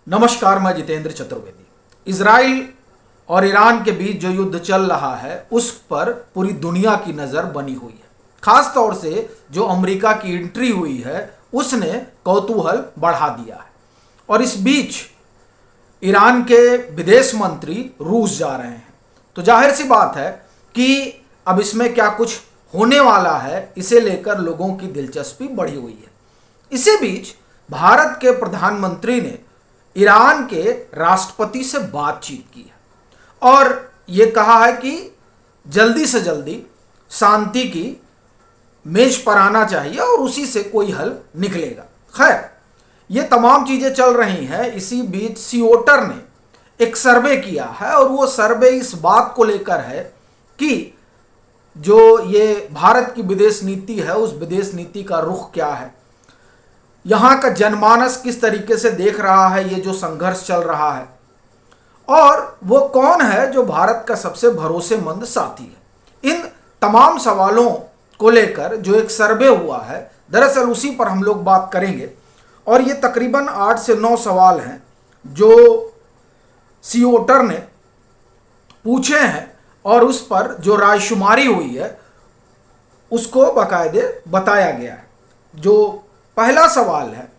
नमस्कार, मैं जितेंद्र चतुर्वेदी। इजराइल और ईरान के बीच जो युद्ध चल रहा है उस पर पूरी दुनिया की नज़र बनी हुई है। खास तौर से जो अमेरिका की एंट्री हुई है उसने कौतूहल बढ़ा दिया है। और इस बीच ईरान के विदेश मंत्री रूस जा रहे हैं, तो जाहिर सी बात है कि अब इसमें क्या कुछ होने वाला है, इसे लेकर लोगों की दिलचस्पी बढ़ी हुई है। इसी बीच भारत के प्रधानमंत्री ने ईरान के राष्ट्रपति से बातचीत की है और ये कहा है कि जल्दी से जल्दी शांति की मेज पर आना चाहिए और उसी से कोई हल निकलेगा। खैर, ये तमाम चीज़ें चल रही हैं। इसी बीच सियोटर ने एक सर्वे किया है और वो सर्वे इस बात को लेकर है कि जो ये भारत की विदेश नीति है उस विदेश नीति का रुख क्या है, यहाँ का जनमानस किस तरीके से देख रहा है ये जो संघर्ष चल रहा है, और वो कौन है जो भारत का सबसे भरोसेमंद साथी है। इन तमाम सवालों को लेकर जो एक सर्वे हुआ है, दरअसल उसी पर हम लोग बात करेंगे। और ये तकरीबन 8 से 9 सवाल हैं जो सियोटर ने पूछे हैं और उस पर जो रायशुमारी हुई है उसको बाकायदे बताया गया है। जो पहला सवाल है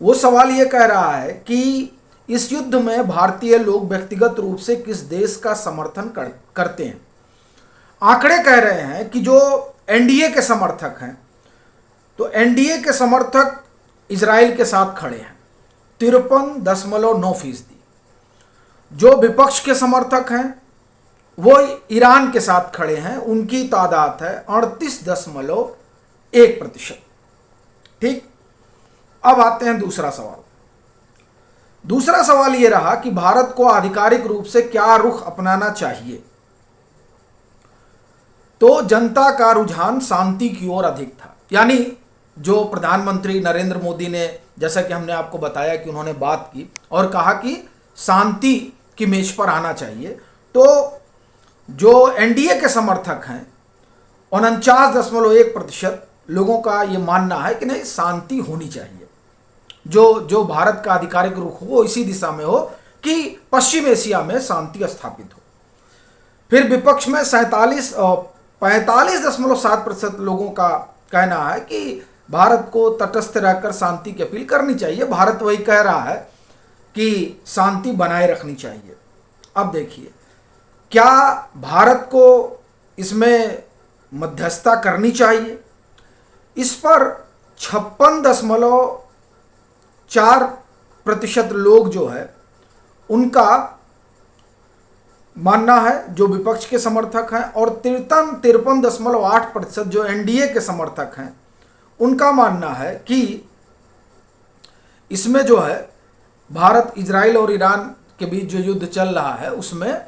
वो सवाल ये कह रहा है कि इस युद्ध में भारतीय लोग व्यक्तिगत रूप से किस देश का समर्थन करते हैं। आंकड़े कह रहे हैं कि जो एनडीए के समर्थक हैं, तो एनडीए के समर्थक इजराइल के साथ खड़े हैं 53.9%। जो विपक्ष के समर्थक हैं वो ईरान के साथ खड़े हैं, उनकी तादाद है 38.1%। ठीक, अब आते हैं दूसरा सवाल। दूसरा सवाल यह रहा कि भारत को आधिकारिक रूप से क्या रुख अपनाना चाहिए। तो जनता का रुझान शांति की ओर अधिक था, यानी जो प्रधानमंत्री नरेंद्र मोदी ने, जैसा कि हमने आपको बताया कि उन्होंने बात की और कहा कि शांति की मेज पर आना चाहिए, तो जो एनडीए के समर्थक हैं 49.1% लोगों का ये मानना है कि नहीं, शांति होनी चाहिए। जो भारत का आधिकारिक रुख हो इसी दिशा में हो कि पश्चिम एशिया में शांति स्थापित हो। फिर विपक्ष में 45.7% लोगों का कहना है कि भारत को तटस्थ रहकर शांति की अपील करनी चाहिए। भारत वही कह रहा है कि शांति बनाए रखनी चाहिए। अब देखिए, क्या भारत को इसमें मध्यस्थता करनी चाहिए? इस पर 56.4% लोग जो है उनका मानना है, जो विपक्ष के समर्थक हैं, और 53.8% जो एनडीए के समर्थक हैं उनका मानना है कि इसमें जो है भारत, इजराइल और ईरान के बीच जो युद्ध चल रहा है उसमें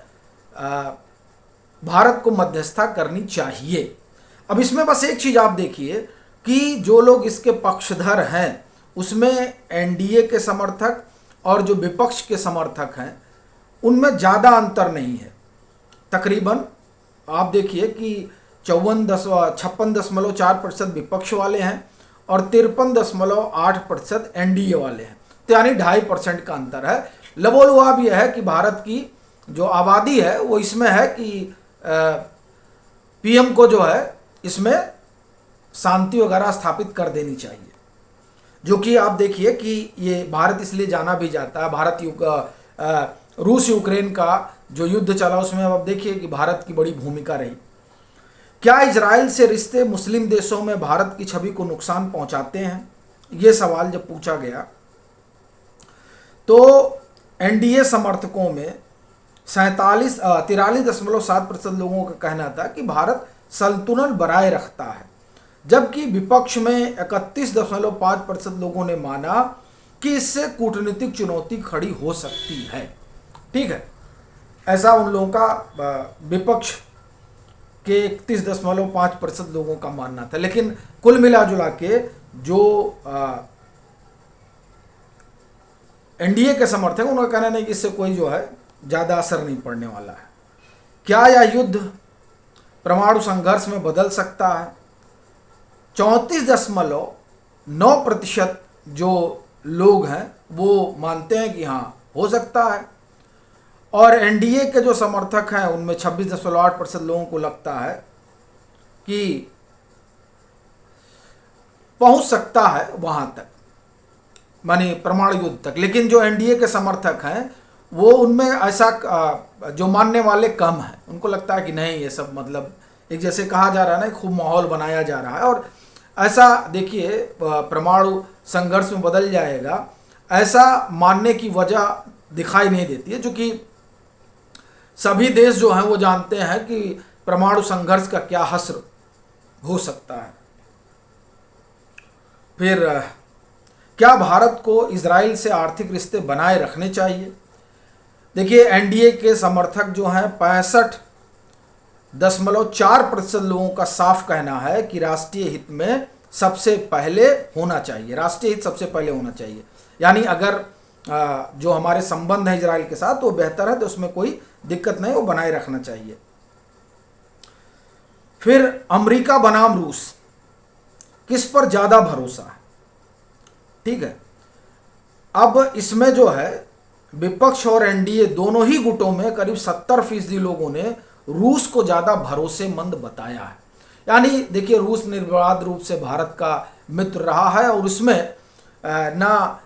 भारत को मध्यस्थता करनी चाहिए। अब इसमें बस एक चीज़ आप देखिए कि जो लोग इसके पक्षधर हैं उसमें एनडीए के समर्थक और जो विपक्ष के समर्थक हैं उनमें ज़्यादा अंतर नहीं है। तकरीबन आप देखिए कि 56.4% विपक्ष वाले हैं और 53.8% एनडीए वाले हैं, तो यानी 2.5% का अंतर है। लबोलुआब यह है कि भारत की जो आबादी है वो इसमें है कि पीएम को जो है इसमें शांति वगैरह स्थापित कर देनी चाहिए। जो कि आप देखिए कि ये भारत इसलिए जाना भी जाता है। रूस यूक्रेन का जो युद्ध चला उसमें अब देखिए कि भारत की बड़ी भूमिका रही। क्या इजराइल से रिश्ते मुस्लिम देशों में भारत की छवि को नुकसान पहुंचाते हैं, ये सवाल जब पूछा गया तो एनडीए समर्थकों में 43.7% लोगों का कहना था कि भारत संतुलन बनाए रखता है, जबकि विपक्ष में 31.5% लोगों ने माना कि इससे कूटनीतिक चुनौती खड़ी हो सकती है। ठीक है, ऐसा उन लोगों का विपक्ष के 31.5% लोगों का मानना था। लेकिन कुल मिला जुला के जो एनडीए के समर्थक उनका कहना नहीं कि इससे कोई जो है ज़्यादा असर नहीं पड़ने वाला है। क्या यह युद्ध परमाणु संघर्ष में बदल सकता है? 34.9% जो लोग हैं वो मानते हैं कि हाँ हो सकता है, और एनडीए के जो समर्थक हैं उनमें 26.8% लोगों को लगता है कि पहुंच सकता है वहां तक, माने परमाणु युद्ध तक। लेकिन जो एनडीए के समर्थक हैं वो उनमें ऐसा जो मानने वाले कम हैं, उनको लगता है कि नहीं ये सब मतलब एक जैसे कहा जा रहा है ना, खूब माहौल बनाया जा रहा है और ऐसा देखिए परमाणु संघर्ष में बदल जाएगा, ऐसा मानने की वजह दिखाई नहीं देती है, क्योंकि सभी देश जो हैं वो जानते हैं कि परमाणु संघर्ष का क्या हश्र हो सकता है। फिर क्या भारत को इजराइल से आर्थिक रिश्ते बनाए रखने चाहिए? देखिए एनडीए के समर्थक जो हैं 65.4% लोगों का साफ कहना है कि राष्ट्रीय हित में सबसे पहले होना चाहिए, राष्ट्रीय हित सबसे पहले होना चाहिए। यानी अगर जो हमारे संबंध है इजराइल के साथ वो बेहतर है तो उसमें कोई दिक्कत नहीं, वो बनाए रखना चाहिए। फिर अमेरिका बनाम रूस, किस पर ज्यादा भरोसा है? ठीक है, अब इसमें जो है विपक्ष और एनडीए दोनों ही गुटों में करीब 70% लोगों ने रूस को ज्यादा भरोसेमंद बताया है। यानी देखिए रूस निर्विवाद रूप से भारत का मित्र रहा है और उसमें ना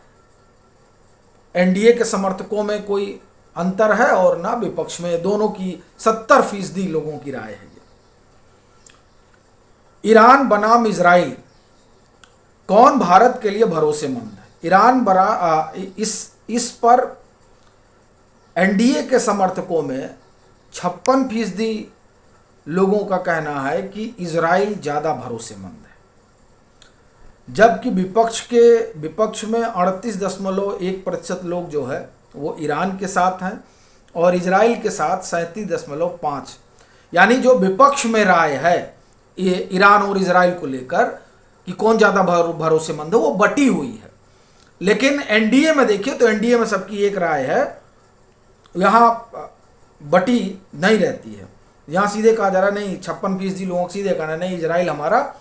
एनडीए के समर्थकों में कोई अंतर है और ना विपक्ष में, दोनों की 70% लोगों की राय है ये। ईरान बनाम इजराइल, कौन भारत के लिए भरोसेमंद है? ईरान बरा इस पर एनडीए के समर्थकों में 56% लोगों का कहना है कि इजराइल ज़्यादा भरोसेमंद है, जबकि विपक्ष में 38.1% लोग जो है वो ईरान के साथ हैं और इजराइल के साथ 37.5। यानी जो विपक्ष में राय है ये ईरान और इजराइल को लेकर कि कौन ज़्यादा भरोसेमंद है वो बटी हुई है। लेकिन एनडीए में देखिए तो एनडीए में सबकी एक राय है, यहाँ बटी नहीं रहती है। यहाँ सीधे कहा जा रहा नहीं, 56% लोगों को सीधे कहना नहीं इजराइल हमारा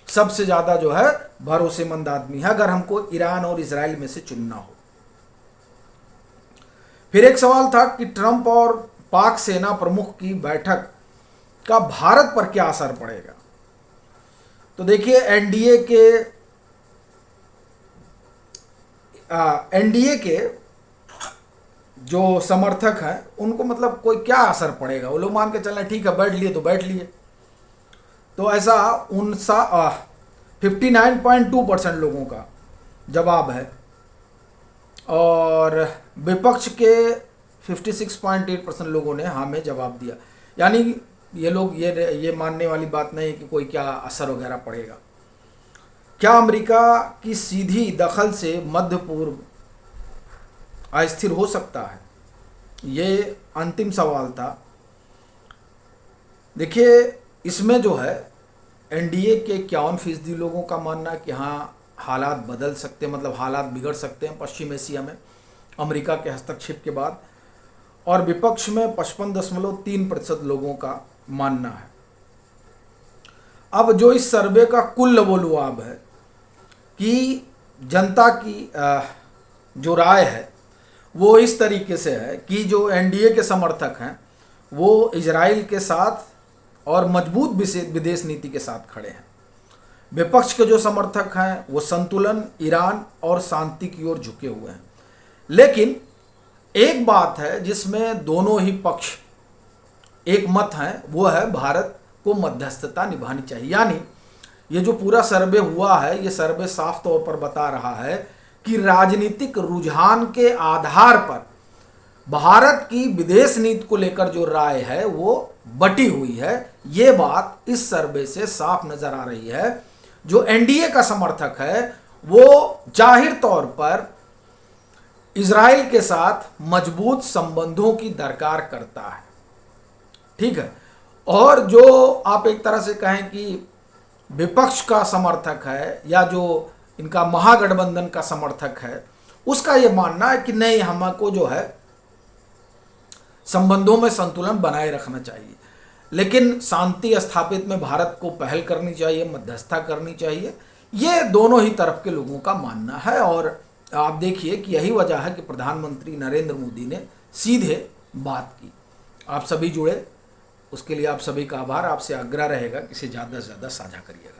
सबसे ज़्यादा जो है भरोसेमंद आदमी है अगर हमको ईरान और इजराइल में से चुनना हो। फिर एक सवाल था कि ट्रंप और पाक सेना प्रमुख की बैठक का भारत पर क्या असर पड़ेगा? तो देखिए एनडीए के जो समर्थक हैं उनको मतलब कोई क्या असर पड़ेगा, वो लोग मान के चल रहे ठीक है बैठ लिए तो बैठ लिए। तो ऐसा 59.2% लोगों का जवाब है और विपक्ष के 56.8% लोगों ने हाँ में जवाब दिया। यानी ये लोग ये मानने वाली बात नहीं है कि कोई क्या असर वगैरह पड़ेगा। क्या अमेरिका की सीधी दखल से मध्य पूर्व अस्थिर हो सकता है? ये अंतिम सवाल था। देखिए इसमें जो है एनडीए के 51% लोगों का मानना है कि हाँ हालात बदल सकते हैं, मतलब हालात बिगड़ सकते हैं पश्चिम एशिया में अमेरिका के हस्तक्षेप के बाद, और विपक्ष में 55.3% लोगों का मानना है। अब जो इस सर्वे का कुल लबोलुआब है कि जनता की जो राय है वो इस तरीके से है कि जो एनडीए के समर्थक हैं वो इजराइल के साथ और मजबूत विदेश नीति के साथ खड़े हैं। विपक्ष के जो समर्थक हैं वो संतुलन, ईरान और शांति की ओर झुके हुए हैं। लेकिन एक बात है जिसमें दोनों ही पक्ष एक मत हैं, वो है भारत को मध्यस्थता निभानी चाहिए। यानी ये जो पूरा सर्वे हुआ है ये सर्वे साफ तौर पर बता रहा है कि राजनीतिक रुझान के आधार पर भारत की विदेश नीति को लेकर जो राय है वो बटी हुई है। ये बात इस सर्वे से साफ नजर आ रही है। जो एनडीए का समर्थक है वो जाहिर तौर पर इजराइल के साथ मजबूत संबंधों की दरकार करता है, ठीक है। और जो आप एक तरह से कहें कि विपक्ष का समर्थक है या जो इनका महागठबंधन का समर्थक है उसका ये मानना है कि नहीं हमको जो है संबंधों में संतुलन बनाए रखना चाहिए, लेकिन शांति स्थापित में भारत को पहल करनी चाहिए, मध्यस्थता करनी चाहिए। ये दोनों ही तरफ के लोगों का मानना है और आप देखिए कि यही वजह है कि प्रधानमंत्री नरेंद्र मोदी ने सीधे बात की। आप सभी जुड़े, उसके लिए आप सभी का आभार। आपसे आग्रह रहेगा कि इसे ज़्यादा से ज़्यादा साझा करिएगा।